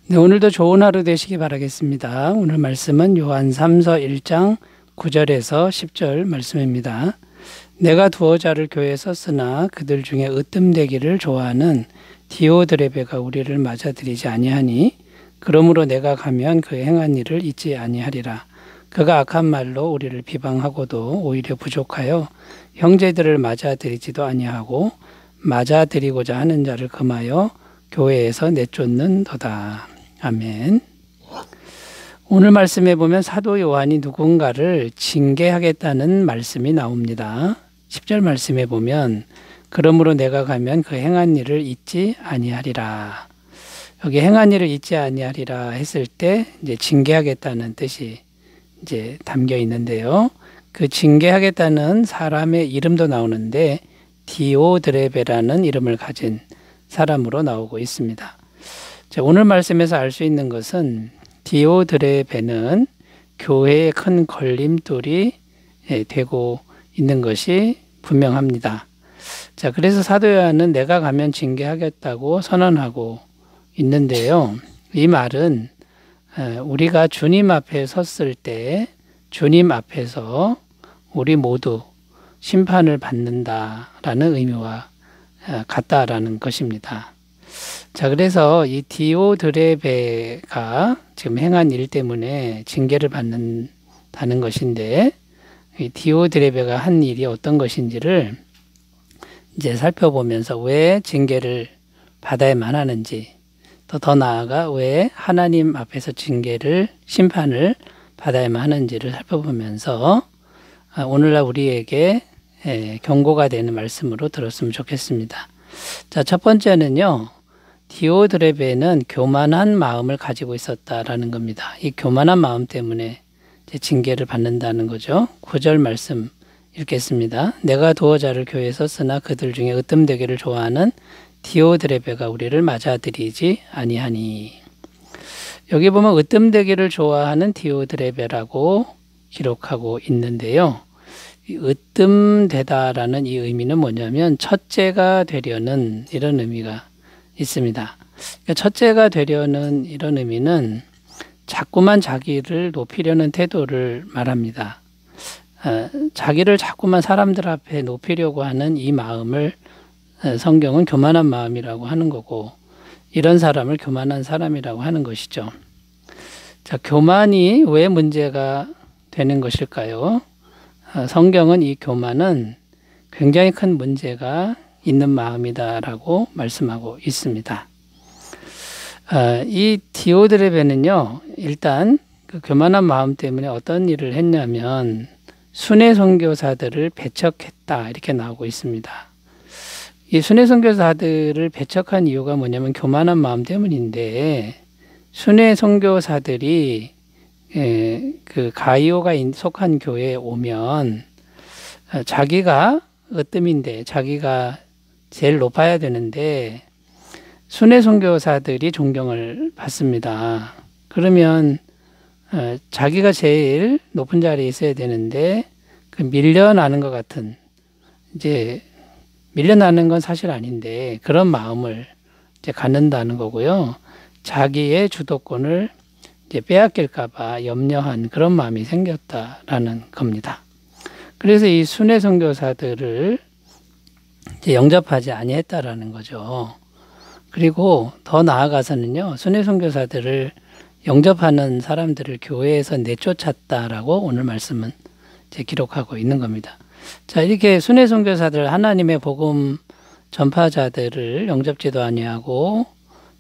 네, 오늘도 좋은 하루 되시기 바라겠습니다. 오늘 말씀은 요한 3서 1장 9절에서 10절 말씀입니다. 내가 두어 자를 교회에 썼으나 그들 중에 으뜸되기를 좋아하는 디오드레베가 우리를 맞아들이지 아니하니 그러므로 내가 가면 그의 행한 일을 잊지 아니하리라. 그가 악한 말로 우리를 비방하고도 오히려 부족하여 형제들을 맞아들이지도 아니하고 맞아들이고자 하는 자를 금하여 교회에서 내쫓는도다. 아멘. 오늘 말씀에 보면 사도 요한이 누군가를 징계하겠다는 말씀이 나옵니다. 10절 말씀에 보면 그러므로 내가 가면 그 행한 일을 잊지 아니하리라. 여기 행한 일을 잊지 아니하리라 했을 때 이제 징계하겠다는 뜻이 이제 담겨 있는데요. 그 징계하겠다는 사람의 이름도 나오는데 디오드레베라는 이름을 가진 사람으로 나오고 있습니다. 자, 오늘 말씀에서 알 수 있는 것은 디오드레베는 교회의 큰 걸림돌이 되고 있는 것이 분명합니다. 자, 그래서 사도 요한은 내가 가면 징계하겠다고 선언하고 있는데요. 이 말은 우리가 주님 앞에 섰을 때 주님 앞에서 우리 모두 심판을 받는다라는 의미와 같다라는 것입니다. 자, 그래서 이 디오드레베가 지금 행한 일 때문에 징계를 받는다는 것인데, 이 디오드레베가 한 일이 어떤 것인지를 이제 살펴보면서 왜 징계를 받아야만 하는지, 또 더 나아가 왜 하나님 앞에서 심판을 받아야만 하는지를 살펴보면서 오늘날 우리에게 경고가 되는 말씀으로 들었으면 좋겠습니다. 자, 첫 번째는요. 디오드레베는 교만한 마음을 가지고 있었다라는 겁니다. 이 교만한 마음 때문에 징계를 받는다는 거죠. 9절 말씀 읽겠습니다. 내가 두어 자를 교회에 썼으나 그들 중에 으뜸되기를 좋아하는 디오드레베가 우리를 맞아들이지 아니하니. 여기 보면 으뜸되기를 좋아하는 디오드레베라고 기록하고 있는데요. 으뜸되다라는 이 의미는 뭐냐면 첫째가 되려는 이런 의미가 있습니다. 첫째가 되려는 이런 의미는 자꾸만 자기를 높이려는 태도를 말합니다. 자기를 자꾸만 사람들 앞에 높이려고 하는 이 마음을 성경은 교만한 마음이라고 하는 거고, 이런 사람을 교만한 사람이라고 하는 것이죠. 자, 교만이 왜 문제가 되는 것일까요? 성경은 이 교만은 굉장히 큰 문제가 있는 마음이다라고 말씀하고 있습니다. 이 디오드레베는요, 일단 그 교만한 마음 때문에 어떤 일을 했냐면 순회 선교사들을 배척했다 이렇게 나오고 있습니다. 이 순회 선교사들을 배척한 이유가 뭐냐면 교만한 마음 때문인데, 순회 선교사들이 그 가이오가 속한 교회에 오면 자기가 으뜸인데 자기가 제일 높아야 되는데 순회 선교사들이 존경을 받습니다. 그러면 자기가 제일 높은 자리에 있어야 되는데 그 밀려나는 것 같은, 이제 밀려나는 건 사실 아닌데 그런 마음을 이제 갖는다는 거고요. 자기의 주도권을 이제 빼앗길까봐 염려한 그런 마음이 생겼다라는 겁니다. 그래서 이 순회 선교사들을 이제 영접하지 아니했다라는 거죠. 그리고 더 나아가서는요, 순회 선교사들을 영접하는 사람들을 교회에서 내쫓았다라고 오늘 말씀은 이제 기록하고 있는 겁니다. 자, 이렇게 순회 선교사들, 하나님의 복음 전파자들을 영접지도 아니하고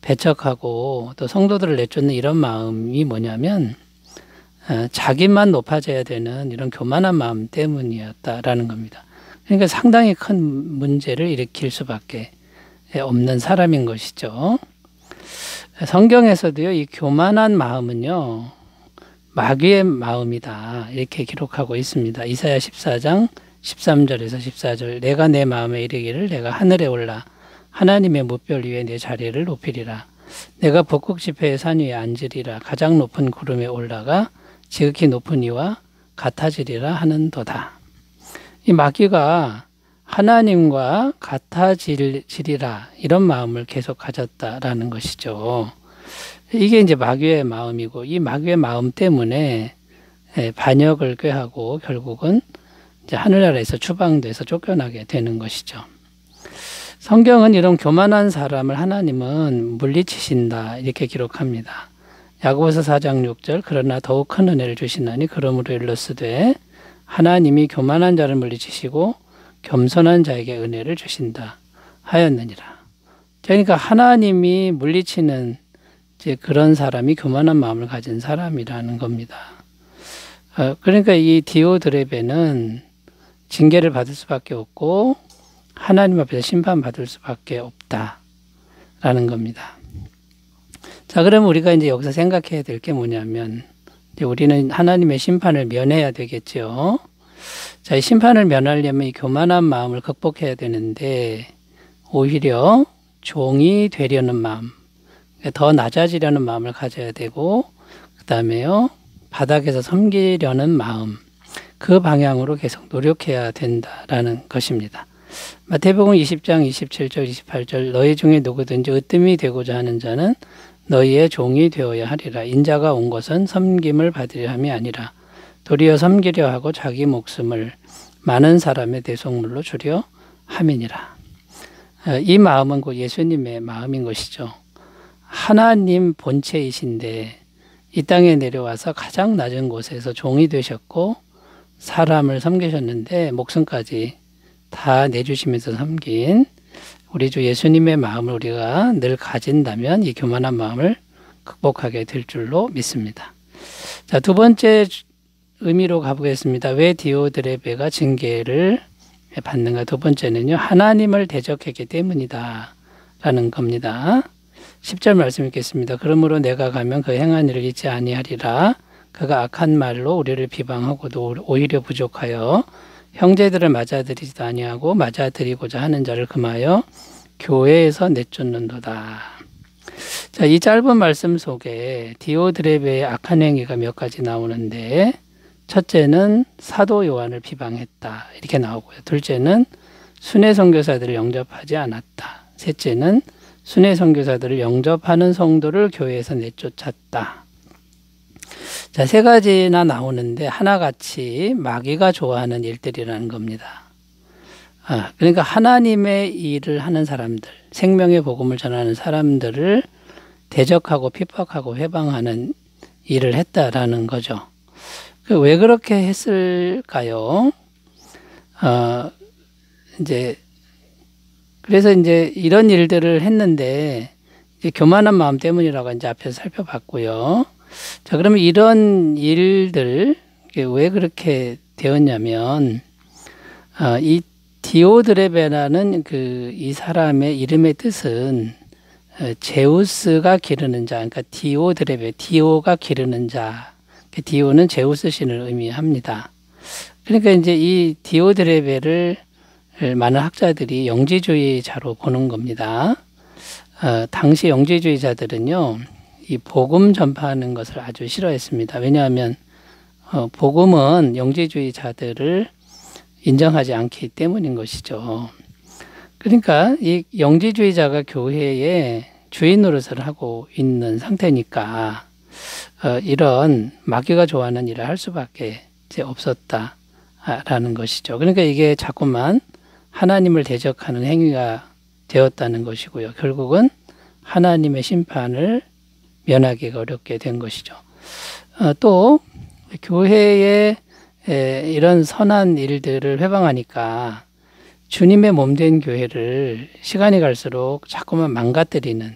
배척하고 또 성도들을 내쫓는 이런 마음이 뭐냐면 자기만 높아져야 되는 이런 교만한 마음 때문이었다라는 겁니다. 그러니까 상당히 큰 문제를 일으킬 수밖에 없는 사람인 것이죠. 성경에서도요, 이 교만한 마음은요, 마귀의 마음이다 이렇게 기록하고 있습니다. 이사야 14장 13절에서 14절, 내가 내 마음에 이르기를 내가 하늘에 올라 하나님의 무별 위에 내 자리를 높이리라. 내가 북극 지폐의 산 위에 앉으리라. 가장 높은 구름에 올라가 지극히 높은 이와 같아지리라 하는도다. 이 마귀가 하나님과 같아지리라 이런 마음을 계속 가졌다라는 것이죠. 이게 이제 마귀의 마음이고, 이 마귀의 마음 때문에 반역을 꾀하고 결국은 이제 하늘나라에서 추방돼서 쫓겨나게 되는 것이죠. 성경은 이런 교만한 사람을 하나님은 물리치신다 이렇게 기록합니다. 야고보서 4장 6절 그러나 더욱 큰 은혜를 주시나니 그러므로 일러스되 하나님이 교만한 자를 물리치시고 겸손한 자에게 은혜를 주신다 하였느니라. 그러니까 하나님이 물리치는 이제 그런 사람이 교만한 마음을 가진 사람이라는 겁니다. 그러니까 이 디오드레베는 징계를 받을 수밖에 없고 하나님 앞에서 심판받을 수밖에 없다라는 겁니다. 자, 그러면 우리가 이제 여기서 생각해야 될 게 뭐냐면, 이제 우리는 하나님의 심판을 면해야 되겠죠. 자, 이 심판을 면하려면 이 교만한 마음을 극복해야 되는데, 오히려 종이 되려는 마음, 더 낮아지려는 마음을 가져야 되고, 그 다음에요, 바닥에서 섬기려는 마음, 그 방향으로 계속 노력해야 된다라는 것입니다. 마태복음 20장 27절 28절 너희 중에 누구든지 으뜸이 되고자 하는 자는 너희의 종이 되어야 하리라. 인자가 온 것은 섬김을 받으려 함이 아니라 도리어 섬기려 하고 자기 목숨을 많은 사람의 대속물로 주려 함이니라. 이 마음은 곧 예수님의 마음인 것이죠. 하나님 본체이신데 이 땅에 내려와서 가장 낮은 곳에서 종이 되셨고 사람을 섬기셨는데 목숨까지 다 내주시면서 섬긴 우리 주 예수님의 마음을 우리가 늘 가진다면 이 교만한 마음을 극복하게 될 줄로 믿습니다. 자, 두 번째 의미로 가보겠습니다. 왜 디오드레베가 징계를 받는가? 두 번째는요, 하나님을 대적했기 때문이다 라는 겁니다. 10절 말씀 읽겠습니다. 그러므로 내가 가면 그 행한 일을 잊지 아니하리라. 그가 악한 말로 우리를 비방하고도 오히려 부족하여 형제들을 맞아들이지도 아니하고 맞아들이고자 하는 자를 금하여 교회에서 내쫓는도다. 자, 이 짧은 말씀 속에 디오드레베의 악한 행위가 몇 가지 나오는데, 첫째는 사도 요한을 비방했다 이렇게 나오고요. 둘째는 순회 선교사들을 영접하지 않았다. 셋째는 순회 선교사들을 영접하는 성도를 교회에서 내쫓았다. 자, 세 가지나 나오는데 하나같이 마귀가 좋아하는 일들이라는 겁니다. 그러니까 하나님의 일을 하는 사람들, 생명의 복음을 전하는 사람들을 대적하고 핍박하고 회방하는 일을 했다라는 거죠. 왜 그렇게 했을까요? 그래서 이제 이런 일들을 했는데 이제 교만한 마음 때문이라고 이제 앞에서 살펴봤고요. 자, 그러면 이런 일들 왜 그렇게 되었냐면, 이 디오드레베라는 이 사람의 이름의 뜻은 제우스가 기르는 자, 그러니까 디오드레베, 디오가 기르는 자, 디오는 제우스 신을 의미합니다. 그러니까 이제 이 디오드레베를 많은 학자들이 영지주의자로 보는 겁니다. 당시 영지주의자들은요, 이 복음 전파하는 것을 아주 싫어했습니다. 왜냐하면 복음은 영지주의자들을 인정하지 않기 때문인 것이죠. 그러니까 이 영지주의자가 교회에 주인 노릇을 하고 있는 상태니까 이런 마귀가 좋아하는 일을 할 수밖에 없었다라는 것이죠. 그러니까 이게 자꾸만 하나님을 대적하는 행위가 되었다는 것이고요. 결국은 하나님의 심판을 면하기가 어렵게 된 것이죠. 또 교회에 이런 선한 일들을 회방하니까 주님의 몸된 교회를 시간이 갈수록 자꾸만 망가뜨리는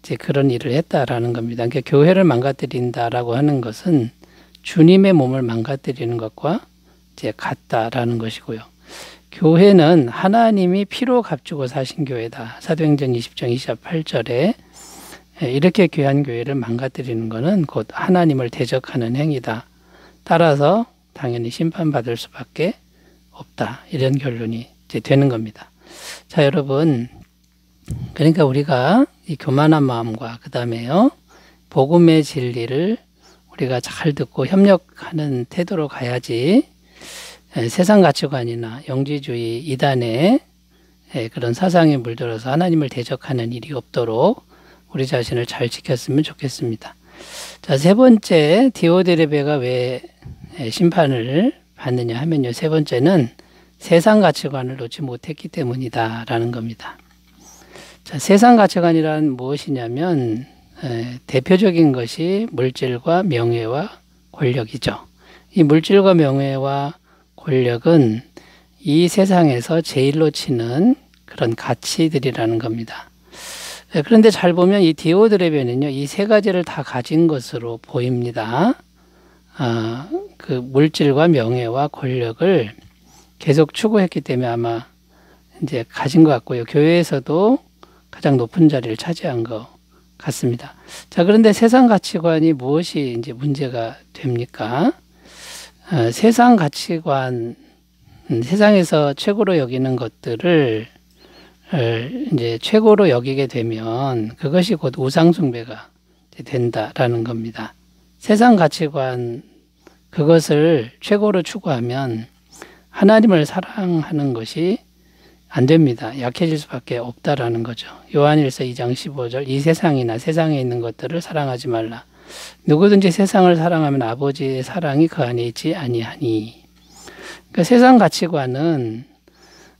이제 그런 일을 했다라는 겁니다. 그러니까 교회를 망가뜨린다라고 하는 것은 주님의 몸을 망가뜨리는 것과 이제 같다라는 것이고요. 교회는 하나님이 피로 값주고 사신 교회다. 사도행전 20장 28절에 이렇게 귀한 교회를 망가뜨리는 것은 곧 하나님을 대적하는 행위다. 따라서 당연히 심판받을 수밖에 없다. 이런 결론이 이제 되는 겁니다. 자, 여러분, 그러니까 우리가 이 교만한 마음과 그 다음에요, 복음의 진리를 우리가 잘 듣고 협력하는 태도로 가야지 세상 가치관이나 영지주의 이단의 그런 사상에 물들어서 하나님을 대적하는 일이 없도록 우리 자신을 잘 지켰으면 좋겠습니다. 자, 세 번째, 디오드레베가 왜 심판을 받느냐 하면요. 세 번째는 세상 가치관을 놓지 못했기 때문이다 라는 겁니다. 자, 세상 가치관이란 무엇이냐면 대표적인 것이 물질과 명예와 권력이죠. 이 물질과 명예와 권력은 이 세상에서 제일로 치는 그런 가치들이라는 겁니다. 그런데 잘 보면 이 디오드레베는요, 이 세 가지를 다 가진 것으로 보입니다. 그 물질과 명예와 권력을 계속 추구했기 때문에 아마 이제 가진 것 같고요. 교회에서도 가장 높은 자리를 차지한 것 같습니다. 자, 그런데 세상 가치관이 무엇이 이제 문제가 됩니까? 세상 가치관, 세상에서 최고로 여기는 것들을 이제 최고로 여기게 되면 그것이 곧 우상숭배가 된다라는 겁니다. 세상 가치관, 그것을 최고로 추구하면 하나님을 사랑하는 것이 안 됩니다. 약해질 수밖에 없다라는 거죠. 요한일서 2장 15절, 이 세상이나 세상에 있는 것들을 사랑하지 말라. 누구든지 세상을 사랑하면 아버지의 사랑이 그 안에 있지 아니하니. 그러니까 세상 가치관은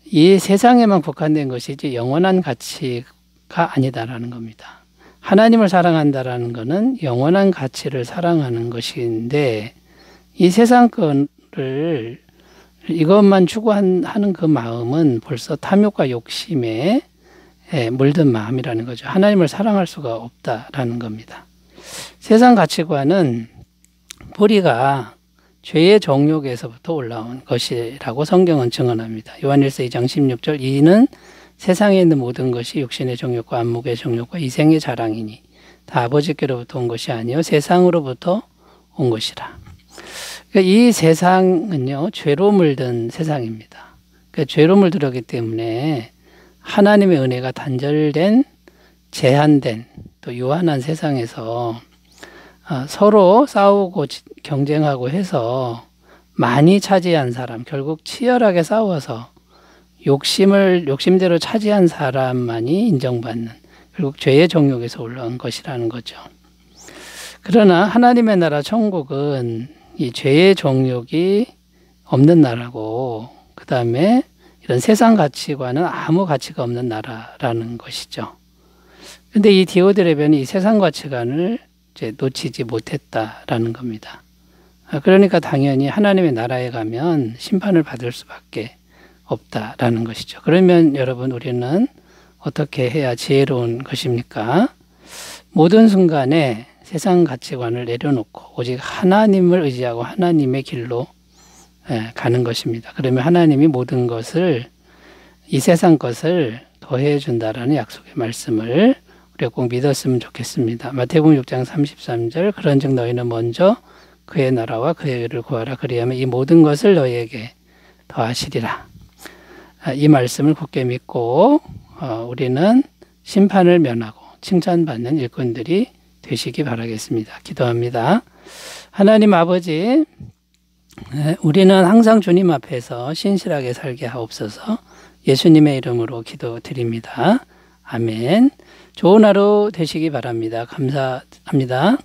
이 세상에만 국한된 것이지 영원한 가치가 아니다라는 겁니다. 하나님을 사랑한다라는 것은 영원한 가치를 사랑하는 것인데, 이 세상 거를 이것만 추구하는 그 마음은 벌써 탐욕과 욕심에 물든 마음이라는 거죠. 하나님을 사랑할 수가 없다라는 겁니다. 세상 가치관은 뿌리가 죄의 정욕에서부터 올라온 것이라고 성경은 증언합니다. 요한일서 2장 16절, 이는 세상에 있는 모든 것이 육신의 정욕과 안목의 정욕과 이생의 자랑이니 다 아버지께로부터 온 것이 아니요 세상으로부터 온 것이라. 그러니까 이 세상은요, 죄로 물든 세상입니다. 그러니까 죄로 물들었기 때문에 하나님의 은혜가 단절된, 제한된, 또 유한한 세상에서 서로 싸우고 경쟁하고 해서 많이 차지한 사람, 결국 치열하게 싸워서 욕심대로 차지한 사람만이 인정받는, 결국 죄의 정욕에서 올라온 것이라는 거죠. 그러나 하나님의 나라 천국은 이 죄의 정욕이 없는 나라고, 그 다음에 이런 세상 가치관은 아무 가치가 없는 나라라는 것이죠. 근데 이 디오드레베는 이 세상 가치관을 이제 놓치지 못했다라는 겁니다. 그러니까 당연히 하나님의 나라에 가면 심판을 받을 수밖에 없다라는 것이죠. 그러면 여러분, 우리는 어떻게 해야 지혜로운 것입니까? 모든 순간에 세상 가치관을 내려놓고 오직 하나님을 의지하고 하나님의 길로 가는 것입니다. 그러면 하나님이 모든 것을, 이 세상 것을 더해 준다라는 약속의 말씀을 우리가 꼭 믿었으면 좋겠습니다. 마태복음 6장 33절, 그런즉 너희는 먼저 그의 나라와 그의 의를 구하라. 그리하면 이 모든 것을 너희에게 더하시리라. 이 말씀을 굳게 믿고 우리는 심판을 면하고 칭찬받는 일꾼들이 되시기 바라겠습니다. 기도합니다. 하나님 아버지, 우리는 항상 주님 앞에서 신실하게 살게 하옵소서. 예수님의 이름으로 기도드립니다. 아멘. 좋은 하루 되시기 바랍니다. 감사합니다.